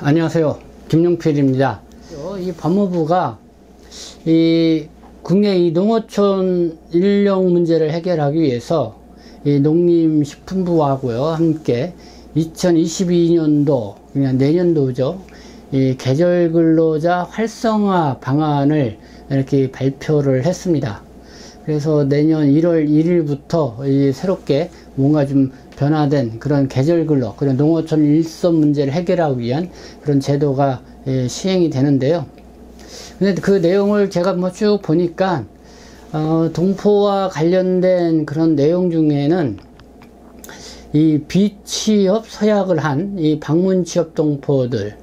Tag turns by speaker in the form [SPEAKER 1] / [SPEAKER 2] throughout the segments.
[SPEAKER 1] 안녕하세요. 김용필입니다. 이 법무부가 이 국내 이 농어촌 인력 문제를 해결하기 위해서 이 농림식품부하고요 함께 2022년도 그냥 내년도죠. 이 계절근로자 활성화 방안을 이렇게 발표를 했습니다. 그래서 내년 1월 1일부터 이 새롭게 뭔가 좀 변화된 그런 계절근로, 그런 농어촌 일선 문제를 해결하기 위한 그런 제도가 시행이 되는데요. 근데 그 내용을 제가 뭐 쭉 보니까 동포와 관련된 그런 내용 중에는 이 비취업 서약을 한 이 방문취업 동포들,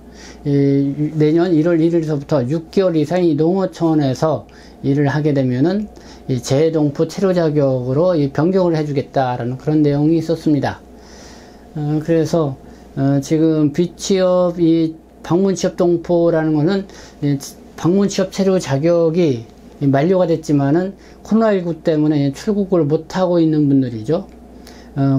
[SPEAKER 1] 내년 1월 1일서부터 6개월 이상이 농어촌에서 일을 하게 되면은 이 재동포 체류 자격으로 이 변경을 해주겠다라는 그런 내용이 있었습니다. 그래서 지금 비취업 이 방문취업 동포라는 거는 방문취업 체류 자격이 만료가 됐지만은 코로나19 때문에 출국을 못하고 있는 분들이죠.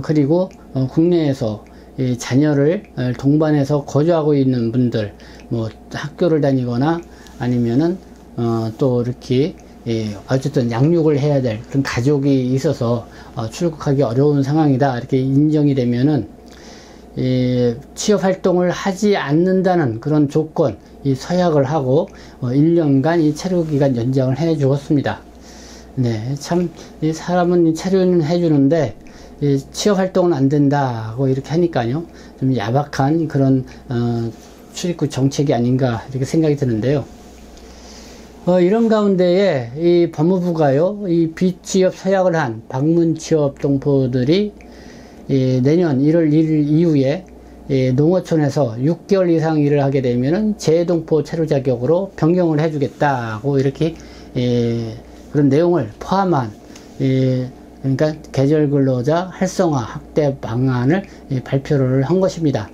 [SPEAKER 1] 그리고 국내에서 이 자녀를 동반해서 거주하고 있는 분들, 뭐 학교를 다니거나 아니면은 또 이렇게 어쨌든 양육을 해야 될 그런 가족이 있어서 출국하기 어려운 상황이다 이렇게 인정이 되면은 취업 활동을 하지 않는다는 그런 조건, 이 서약을 하고 1년간 이 체류 기간 연장을 해 주었습니다. 네, 참 이 사람은 체류는 해 주는데 취업 활동은 안 된다고 이렇게 하니까요, 좀 야박한 그런 출입국 정책이 아닌가 이렇게 생각이 드는데요. 이런 가운데에 이 법무부가요, 이 비취업 서약을 한 방문취업 동포들이 내년 1월 1일 이후에 농어촌에서 6개월 이상 일을 하게 되면은 재동포 체류 자격으로 변경을 해주겠다고 이렇게 그런 내용을 포함한 그러니까 계절근로자 활성화 확대 방안을 발표를 한 것입니다.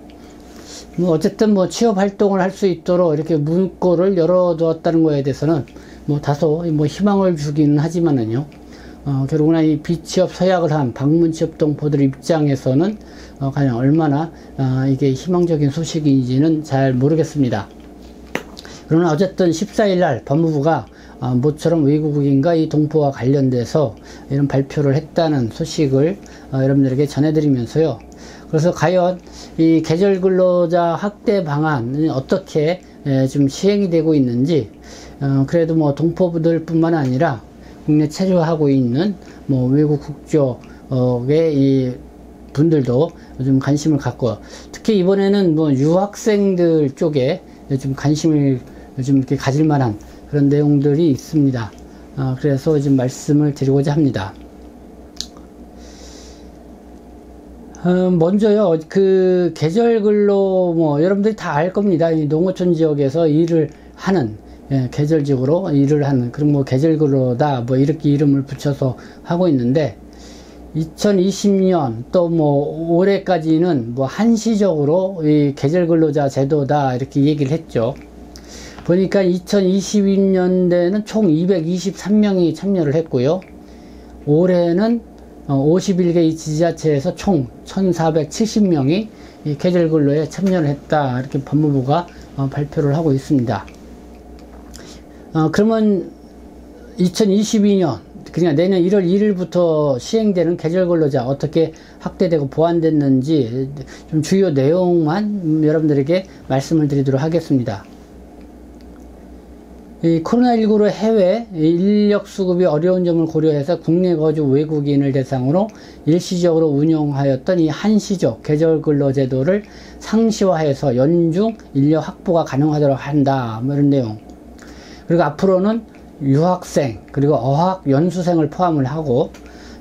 [SPEAKER 1] 뭐 어쨌든 뭐 취업 활동을 할 수 있도록 이렇게 문구를 열어두었다는 거에 대해서는 뭐 다소 뭐 희망을 주기는 하지만은요, 결국은 이 비취업 서약을 한 방문취업 동포들 입장에서는 과연 얼마나 이게 희망적인 소식인지는 잘 모르겠습니다. 그러나 어쨌든 14일 날 법무부가 모처럼 외국인과 이 동포와 관련돼서 이런 발표를 했다는 소식을 여러분들에게 전해드리면서요. 그래서 과연 이 계절근로자 확대 방안은 어떻게 좀 시행이 되고 있는지, 그래도 뭐 동포들 뿐만 아니라 국내 체류하고 있는 뭐 외국 국적의 이 분들도 좀 관심을 갖고, 특히 이번에는 뭐 유학생들 쪽에 좀 관심을 좀 이렇게 가질 만한 그런 내용들이 있습니다. 그래서 좀 말씀을 드리고자 합니다. 먼저요, 그 계절근로 뭐 여러분들이 다 알 겁니다. 이 농어촌 지역에서 일을 하는, 계절적으로 일을 하는 그런 뭐 계절근로다 뭐 이렇게 이름을 붙여서 하고 있는데, 2020년 또 뭐 올해까지는 뭐 한시적으로 이 계절근로자 제도다 이렇게 얘기를 했죠. 보니까 2022년대는 총 223명이 참여를 했고요. 올해는 51개 지자체에서 총 1470명이 이 계절근로에 참여를 했다 이렇게 법무부가 발표를 하고 있습니다. 그러면 2022년 그러니까 내년 1월 1일부터 시행되는 계절근로자 어떻게 확대되고 보완됐는지 좀 주요 내용만 여러분들에게 말씀을 드리도록 하겠습니다. 이 코로나19로 해외 인력 수급이 어려운 점을 고려해서 국내 거주 외국인을 대상으로 일시적으로 운영하였던 이 한시적 계절근로 제도를 상시화해서 연중 인력 확보가 가능하도록 한다, 뭐 이런 내용. 그리고 앞으로는 유학생 그리고 어학 연수생을 포함을 하고,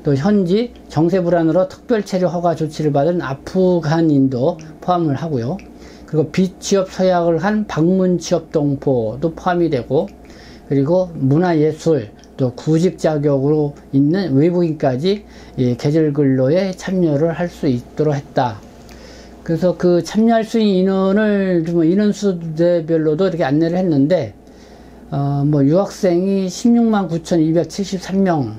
[SPEAKER 1] 또 현지 정세 불안으로 특별 체류 허가 조치를 받은 아프간인도 포함을 하고요. 그리고 비취업 서약을 한 방문취업 동포도 포함이 되고, 그리고 문화예술 또 구직 자격으로 있는 외국인까지 이 계절근로에 참여를 할 수 있도록 했다. 그래서 그 참여할 수 있는 인원을 좀 인원수대별로도 이렇게 안내를 했는데, 뭐 유학생이 16만 9,273명,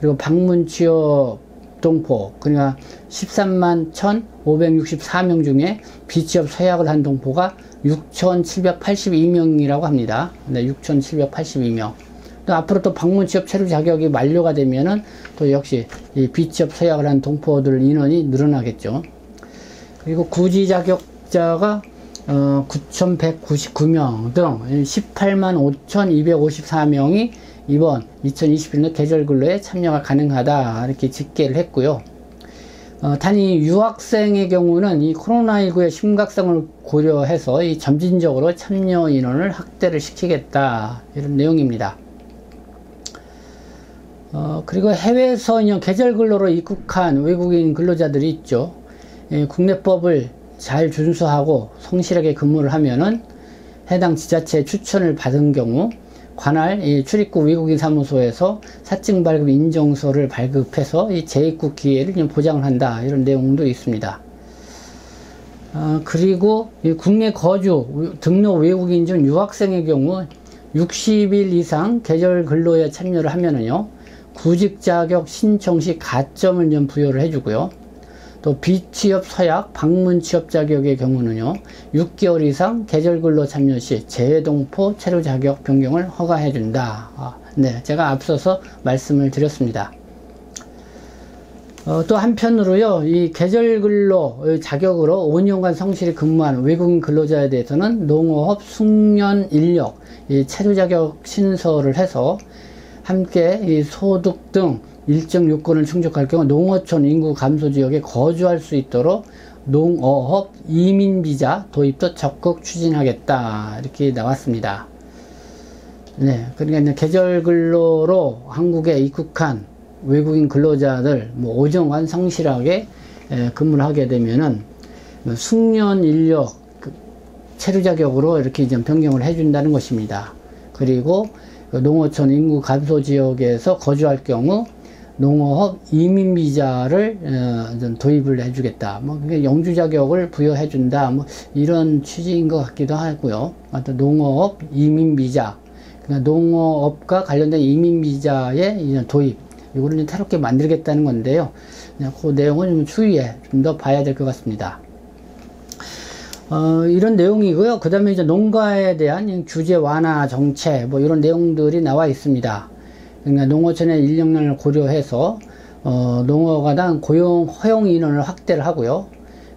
[SPEAKER 1] 그리고 방문취업 동포, 그러니까 13만 1,564명 중에 비취업 서약을 한 동포가 6,782명이라고 합니다. 네, 6,782명. 또 앞으로 또 방문 취업 체류 자격이 만료가 되면은 또 역시 이 비취업 서약을 한 동포들 인원이 늘어나겠죠. 그리고 구지 자격자가 9,199명 등 18만 5,254명이 이번 2021년 계절 근로에 참여가 가능하다 이렇게 집계를 했고요. 단위 유학생의 경우는 이 코로나19의 심각성을 고려해서 이 점진적으로 참여 인원을 확대를 시키겠다 이런 내용입니다. 그리고 해외에서 계절 근로로 입국한 외국인 근로자들이 있죠. 국내법을 잘 준수하고 성실하게 근무를 하면은 해당 지자체의 추천을 받은 경우 관할 출입국 외국인 사무소에서 사증 발급 인정서를 발급해서 이 재입국 기회를 보장을 한다 이런 내용도 있습니다. 그리고 국내 거주 등록 외국인 중 유학생의 경우 60일 이상 계절 근로에 참여를 하면은요 구직 자격 신청 시 가점을 좀 부여를 해주고요. 또 비취업 서약 방문 취업 자격의 경우는요 6개월 이상 계절 근로 참여 시 재외동포 체류 자격 변경을 허가해 준다. 네, 제가 앞서서 말씀을 드렸습니다. 또 한편으로요 이 계절 근로 자격으로 5년간 성실히 근무한 외국인 근로자에 대해서는 농어업 숙련 인력 체류 자격 신설을 해서 함께 이 소득 등 일정 요건을 충족할 경우 농어촌 인구 감소 지역에 거주할 수 있도록 농어업 이민비자 도입도 적극 추진하겠다 이렇게 나왔습니다. 네, 그러니까 계절 근로로 한국에 입국한 외국인 근로자들 5년간 성실하게 근무를 하게 되면은 숙련 인력 체류 자격으로 이렇게 이제 변경을 해준다는 것입니다. 그리고 농어촌 인구 감소 지역에서 거주할 경우 농어업 이민비자를 도입을 해주겠다. 영주 자격을 부여해준다. 이런 취지인 것 같기도 하고요. 또 농어업 이민비자, 그러니까 농어업과 관련된 이민비자의 도입, 이거를 새롭게 만들겠다는 건데요. 그 내용은 좀 추후에 좀 더 봐야 될 것 같습니다. 이런 내용이고요. 그 다음에 이제 농가에 대한 규제 완화 정책, 이런 내용들이 나와 있습니다. 그러니까 농어촌의 인력량을 고려해서 농어가당 고용 허용 인원을 확대를 하고요.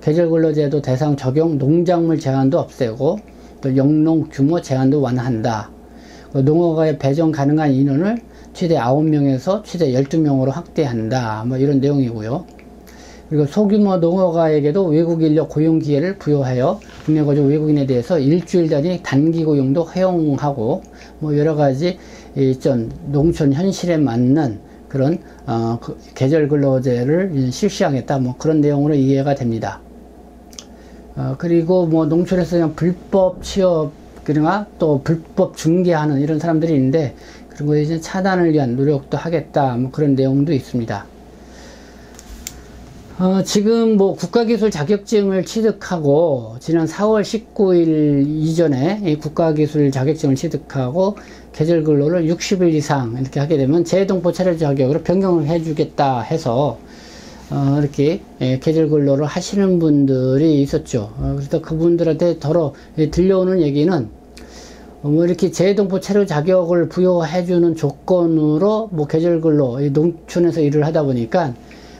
[SPEAKER 1] 계절근로제도 대상 적용 농작물 제한도 없애고 또 영농 규모 제한도 완화한다. 농어가에 배정 가능한 인원을 최대 9명에서 최대 12명으로 확대한다. 이런 내용이고요. 그리고 소규모 농어가에게도 외국 인력 고용 기회를 부여하여 국내 거주 외국인에 대해서 일주일 단위 단기 고용도 허용하고 여러 가지 농촌 현실에 맞는 그런 계절 근로제를 실시하겠다 그런 내용으로 이해가 됩니다. 그리고 농촌에서 그냥 불법 취업 그러나 또 불법 중개하는 이런 사람들이 있는데 그런 거에 이제 차단을 위한 노력도 하겠다 그런 내용도 있습니다. 지금 국가기술 자격증을 취득하고 지난 4월 19일 이전에 이 국가기술 자격증을 취득하고 계절 근로를 60일 이상 이렇게 하게 되면 재동포 체류 자격으로 변경을 해주겠다 해서 이렇게 계절 근로를 하시는 분들이 있었죠. 그래서 그분들한테 들려오는 얘기는 이렇게 재동포 체류 자격을 부여해주는 조건으로 계절 근로 농촌에서 일을 하다 보니까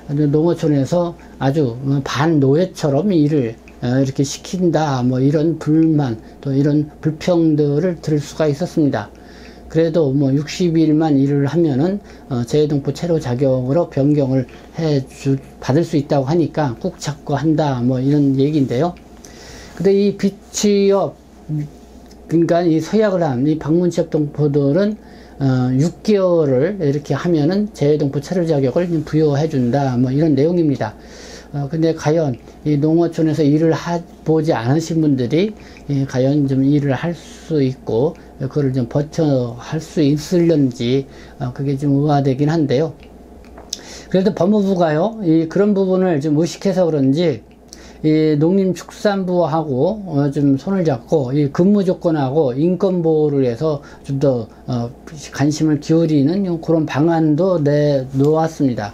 [SPEAKER 1] 농어촌에서 아주 반노예처럼 일을 이렇게 시킨다 이런 불만 또 이런 불평들을 들을 수가 있었습니다. 그래도 60일만 일을 하면은 재동포 체류 자격으로 변경을 받을 수 있다고 하니까 꾹 잡고 한다 이런 얘기인데요. 근데 이 비취업 그러니까 이 서약을 한 이 방문 취업 동포들은 6개월을 이렇게 하면은 재동포 체류 자격을 부여해 준다 이런 내용입니다. 근데 과연 이 농어촌에서 일을 보지 않으신 분들이 과연 좀 일을 할 수 있고 그걸 좀 버텨 할 수 있을런지 그게 좀 의아되긴 한데요. 그래도 법무부가요 그런 부분을 좀 의식해서 그런지 이 농림축산부하고 좀 손을 잡고 이 근무 조건하고 인권 보호를 해서 좀 더 관심을 기울이는 그런 방안도 내놓았습니다.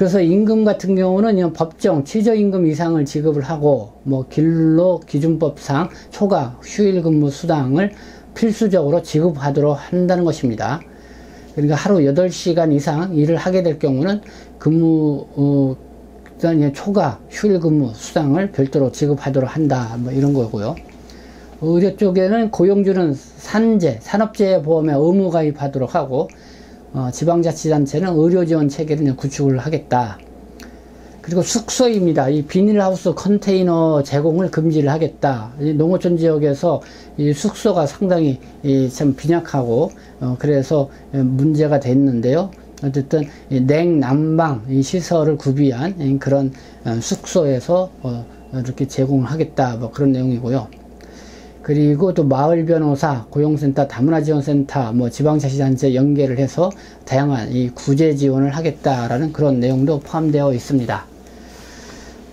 [SPEAKER 1] 그래서 임금 같은 경우는 이 법정 최저임금 이상을 지급을 하고 뭐 근로기준법상 초과 휴일근무 수당을 필수적으로 지급하도록 한다는 것입니다. 그러니까 하루 8시간 이상 일을 하게 될 경우는 초과 휴일근무 수당을 별도로 지급하도록 한다, 뭐 이런 거고요. 의료 쪽에는 고용주는 산업재해보험에 의무 가입하도록 하고, 지방자치단체는 의료지원 체계를 구축을 하겠다. 그리고 숙소입니다. 이 비닐하우스 컨테이너 제공을 금지를 하겠다. 이 농어촌 지역에서 이 숙소가 상당히 참 빈약하고, 그래서 문제가 됐는데요. 어쨌든 냉난방 시설을 구비한 그런 숙소에서 이렇게 제공을 하겠다, 뭐 그런 내용이고요. 그리고 또 마을 변호사, 고용센터, 다문화지원센터, 뭐 지방자치단체 연계를 해서 다양한 이 구제 지원을 하겠다라는 그런 내용도 포함되어 있습니다.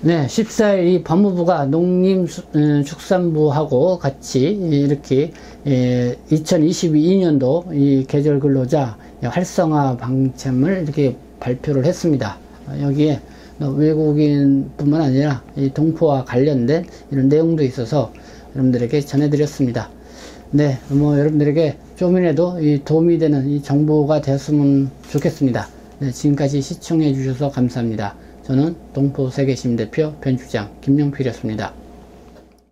[SPEAKER 1] 네, 14일 이 법무부가 농림축산부하고 같이 이렇게 2022년도 이 계절 근로자 활성화 방침을 이렇게 발표를 했습니다. 여기에 외국인뿐만 아니라 이 동포와 관련된 이런 내용도 있어서 여러분들에게 전해드렸습니다. 네, 뭐 여러분들에게 좀이라도 이 도움이 되는 이 정보가 되었으면 좋겠습니다. 네, 지금까지 시청해 주셔서 감사합니다. 저는 동포세계시민대표 변주장 김용필이었습니다.